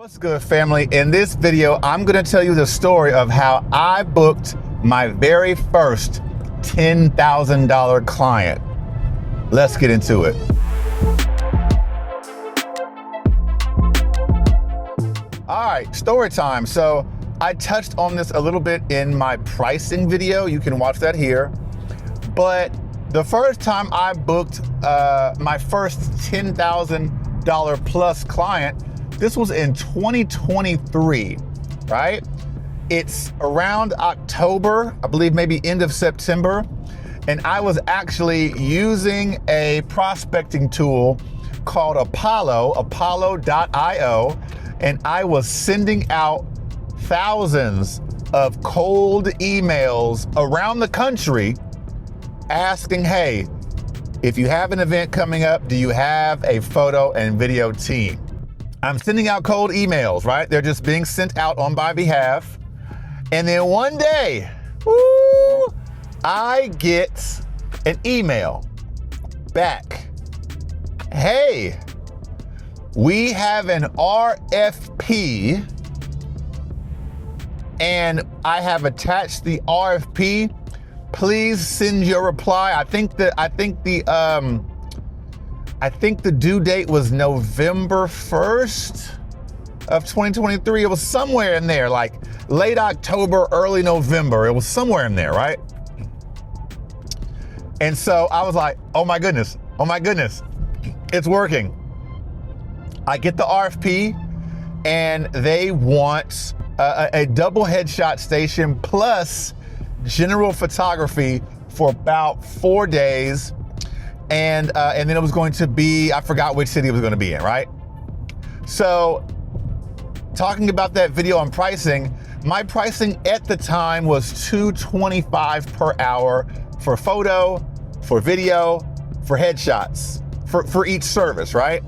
What's good, family? In this video, I'm going to tell you the story of how I booked my very first $10,000 client. Let's get into it. All right, story time. So I touched on this a little bit in my pricing video. You can watch that here. But the first time I booked my first $10,000 plus client, this was in 2023, right? It's around October, I believe maybe end of September. And I was actually using a prospecting tool called apollo.io. And I was sending out thousands of cold emails around the country asking, hey, if you have an event coming up, do you have a photo and video team? I'm sending out cold emails, right? They're just being sent out on my behalf. And then one day, I get an email back. Hey, we have an RFP and I have attached the RFP. Please send your reply. I think the due date was November 1st of 2023. It was somewhere in there, like late October, early November. It was somewhere in there, right? And so I was like, oh my goodness, it's working. I get the RFP and they want a double headshot station plus general photography for about 4 days. And then it was going to be, I forgot which city it was going to be in, right? So talking about that video on pricing, my pricing at the time was $225 per hour for photo, for video, for headshots, for each service, right?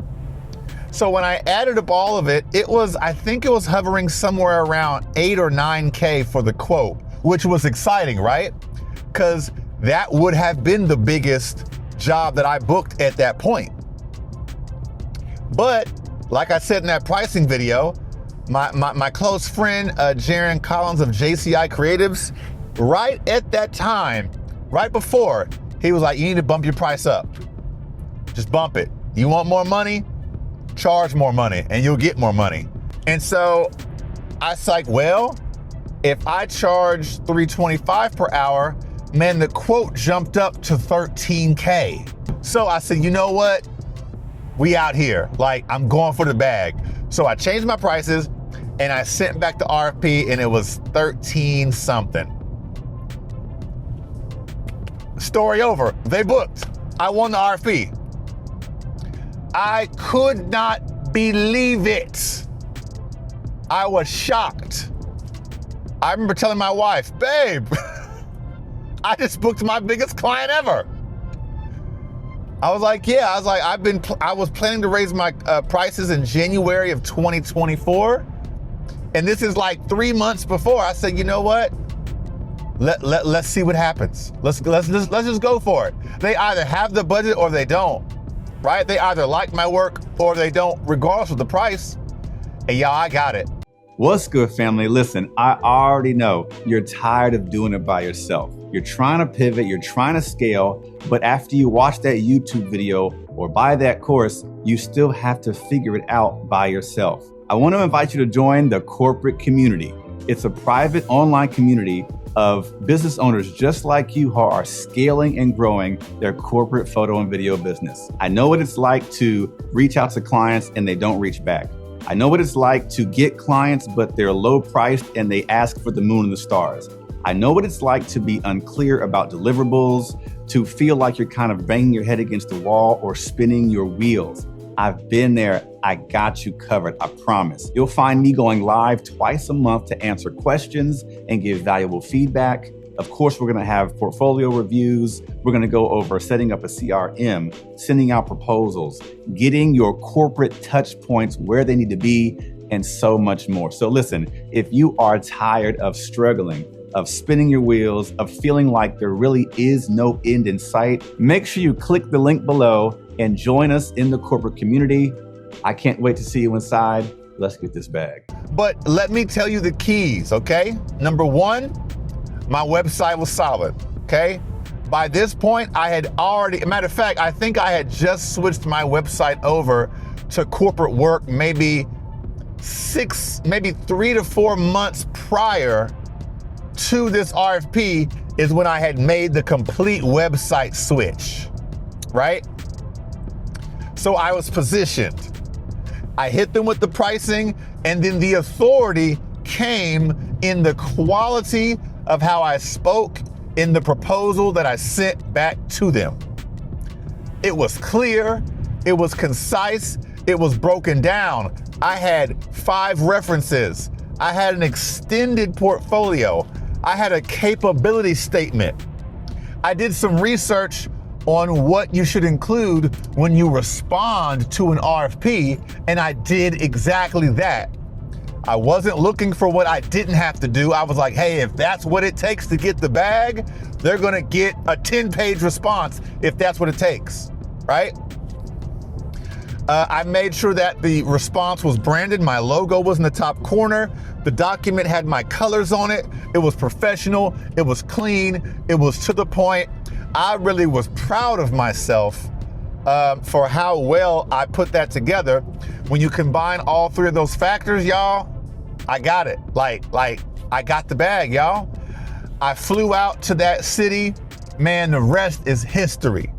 So when I added up all of it, I think it was hovering somewhere around 8 or 9K for the quote, which was exciting, right? Because that would have been the biggest job that I booked at that point. But like I said in that pricing video, my close friend, Jaron Collins of JCI Creatives, right at that time, right before, he was like, you need to bump your price up. Just bump it. You want more money? Charge more money and you'll get more money. And so I was like, well, if I charge $325 per hour, man, the quote jumped up to 13K. So I said, you know what? We out here. Like, I'm going for the bag. So I changed my prices and I sent back the RFP and it was 13 something. Story over. They booked. I won the RFP. I could not believe it. I was shocked. I remember telling my wife, babe, I just booked my biggest client ever. I was like, yeah, I was planning to raise my prices in January of 2024. And this is like 3 months before. I said, you know what? Let's see what happens. Let's just go for it. They either have the budget or they don't, right? They either like my work or they don't, regardless of the price. And y'all, I got it. What's good, family? Listen, I already know you're tired of doing it by yourself. You're trying to pivot, you're trying to scale, but after you watch that YouTube video or buy that course, you still have to figure it out by yourself. I want to invite you to join the corporate community. It's a private online community of business owners just like you who are scaling and growing their corporate photo and video business. I know what it's like to reach out to clients and they don't reach back. I know what it's like to get clients, but they're low priced and they ask for the moon and the stars. I know what it's like to be unclear about deliverables, to feel like you're kind of banging your head against the wall or spinning your wheels. I've been there. I got you covered. I promise. You'll find me going live twice a month to answer questions and give valuable feedback. Of course, we're going to have portfolio reviews. We're going to go over setting up a CRM, sending out proposals, getting your corporate touch points where they need to be, and so much more. So listen, if you are tired of struggling, of spinning your wheels, of feeling like there really is no end in sight, make sure you click the link below and join us in the corporate community. I can't wait to see you inside. Let's get this bag. But let me tell you the keys, okay? Number one, my website was solid, okay? By this point, I had already, matter of fact, I think I had just switched my website over to corporate work maybe 3 to 4 months prior to this RFP is when I had made the complete website switch, right? So I was positioned. I hit them with the pricing, and then the authority came in the quality of how I spoke in the proposal that I sent back to them. It was clear, it was concise, it was broken down. I had 5 references. I had an extended portfolio. I had a capability statement. I did some research on what you should include when you respond to an RFP, and I did exactly that. I wasn't looking for what I didn't have to do. I was like, hey, if that's what it takes to get the bag, they're gonna get a 10-page response if that's what it takes, right? I made sure that the response was branded. My logo was in the top corner. The document had my colors on it. It was professional. It was clean. It was to the point. I really was proud of myself for how well I put that together. When you combine all 3 of those factors, y'all, I got it. Like I got the bag, y'all. I flew out to that city. Man, the rest is history.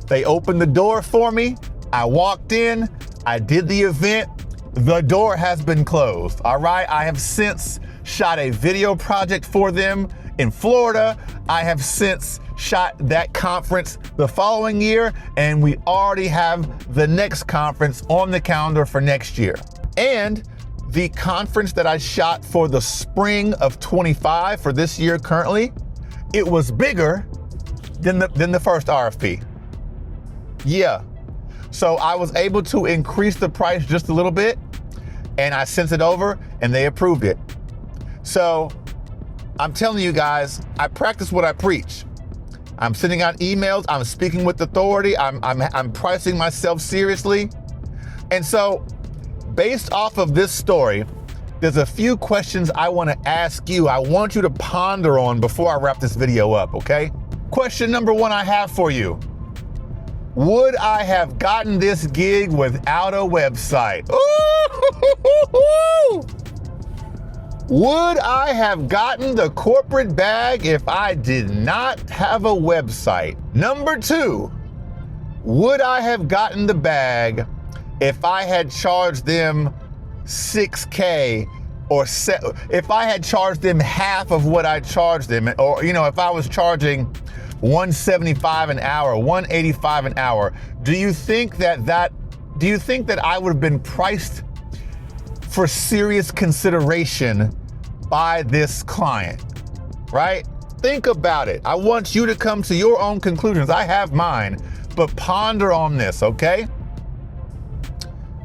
They opened the door for me. I walked in, I did the event, the door has been closed, all right? I have since shot a video project for them in Florida. I have since shot that conference the following year, and we already have the next conference on the calendar for next year. And the conference that I shot for the spring of 25 for this year currently, it was bigger than the first RFP. Yeah. So I was able to increase the price just a little bit, and I sent it over and they approved it. So I'm telling you guys, I practice what I preach. I'm sending out emails, I'm speaking with authority, I'm pricing myself seriously. And so based off of this story, there's a few questions I want to ask you. I want you to ponder on before I wrap this video up, okay? Question number 1 I have for you. Would I have gotten this gig without a website? Ooh! Would I have gotten the corporate bag if I did not have a website? Number 2, would I have gotten the bag if I had charged them $6K or if I had charged them half of what I charged them, or if I was charging $175 an hour, $185 an hour, do you think that I would have been priced for serious consideration by this client, right? Think about it. I want you to come to your own conclusions. I have mine, but ponder on this, okay?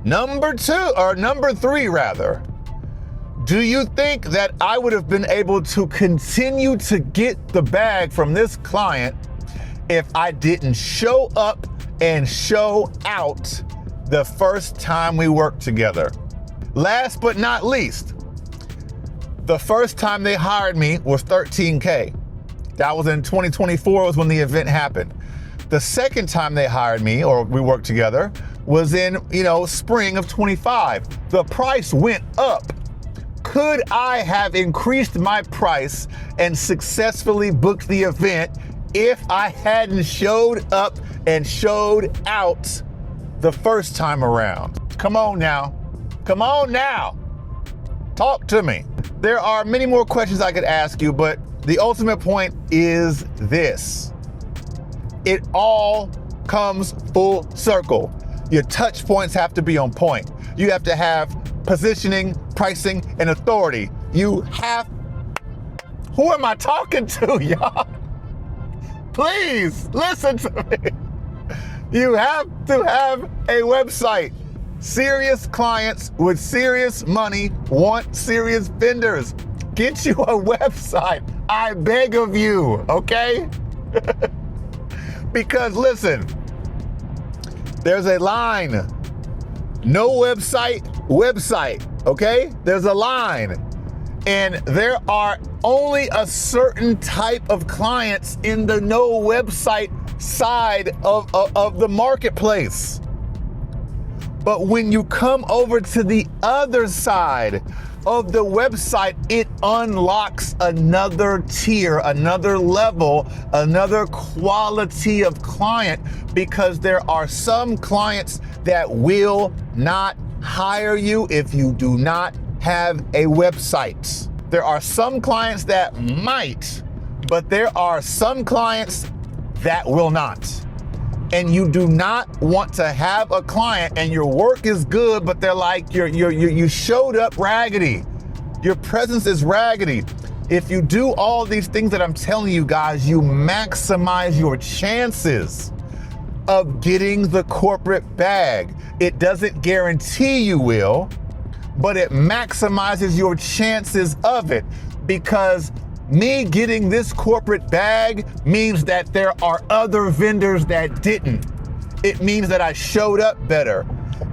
Number 3 rather. Do you think that I would have been able to continue to get the bag from this client if I didn't show up and show out the first time we worked together? Last but not least, the first time they hired me was $13K. That was in 2024 was when the event happened. The second time they hired me, or we worked together, was in, spring of 25. The price went up. Could I have increased my price and successfully booked the event if I hadn't showed up and showed out the first time around? Come on now. Come on now. Talk to me. There are many more questions I could ask you, but the ultimate point is this. It all comes full circle. Your touch points have to be on point. You have to have positioning, pricing, and authority. Who am I talking to, y'all? Please listen to me. You have to have a website. Serious clients with serious money want serious vendors. Get you a website. I beg of you, okay? Because listen, there's a line. No website. okay? There's a line. And there are only a certain type of clients in the no website side of the marketplace. But when you come over to the other side of the website, it unlocks another tier, another level, another quality of client, because there are some clients that will not hire you if you do not have a website. There are some clients that might, but there are some clients that will not. And you do not want to have a client and your work is good, but they're like, you showed up raggedy. Your presence is raggedy. If you do all these things that I'm telling you guys, you maximize your chances of getting the corporate bag. It doesn't guarantee you will, but it maximizes your chances of it, because me getting this corporate bag means that there are other vendors that didn't. It means that I showed up better.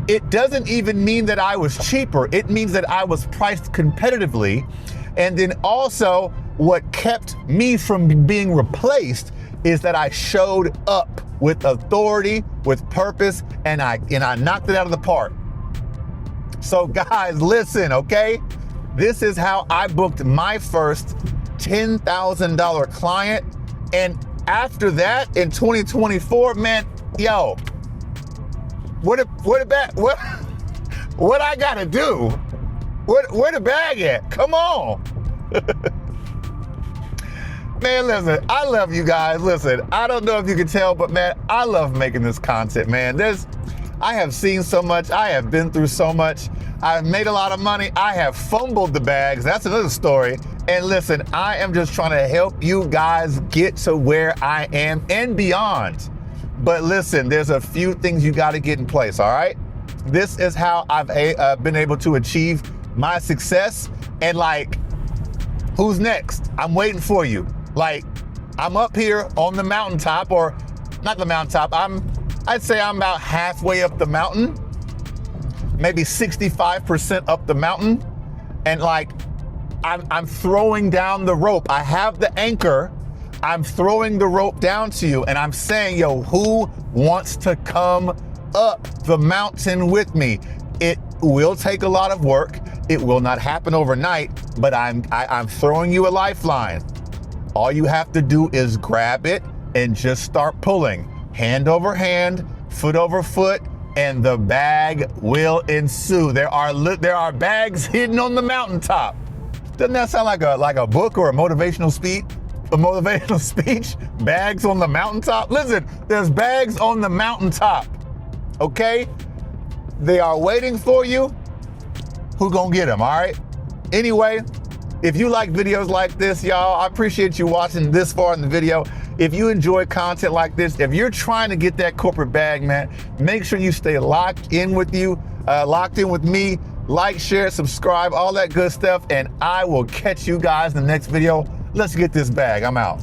It doesn't even mean that I was cheaper. It means that I was priced competitively. And then also what kept me from being replaced is that I showed up with authority, with purpose, and I knocked it out of the park. So guys, listen, okay? This is how I booked my first $10,000 client. And after that, in 2024, man, yo, what I gotta do? Where the bag at? Come on. Man, listen, I love you guys. Listen, I don't know if you can tell, but man, I love making this content, man. I have seen so much. I have been through so much. I've made a lot of money. I have fumbled the bags. That's another story. And listen, I am just trying to help you guys get to where I am and beyond. But listen, there's a few things you got to get in place, all right? This is how I've been able to achieve my success. And like, who's next? I'm waiting for you. Like, I'm up here on the mountaintop, or not the mountaintop. I'd say I'm about halfway up the mountain, maybe 65% up the mountain. And like, I'm throwing down the rope. I have the anchor. I'm throwing the rope down to you and I'm saying, yo, who wants to come up the mountain with me? It will take a lot of work. It will not happen overnight, but I'm throwing you a lifeline. All you have to do is grab it and just start pulling, hand over hand, foot over foot, and the bag will ensue. There are bags hidden on the mountaintop. Doesn't that sound like a book or a motivational speech? A motivational speech? Bags on the mountaintop? Listen, there's bags on the mountaintop, okay? They are waiting for you. Who gonna get them, all right? Anyway, if you like videos like this, y'all, I appreciate you watching this far in the video. If you enjoy content like this, if you're trying to get that corporate bag, man, make sure you stay locked in with me. Like, share, subscribe, all that good stuff, and I will catch you guys in the next video. Let's get this bag. I'm out.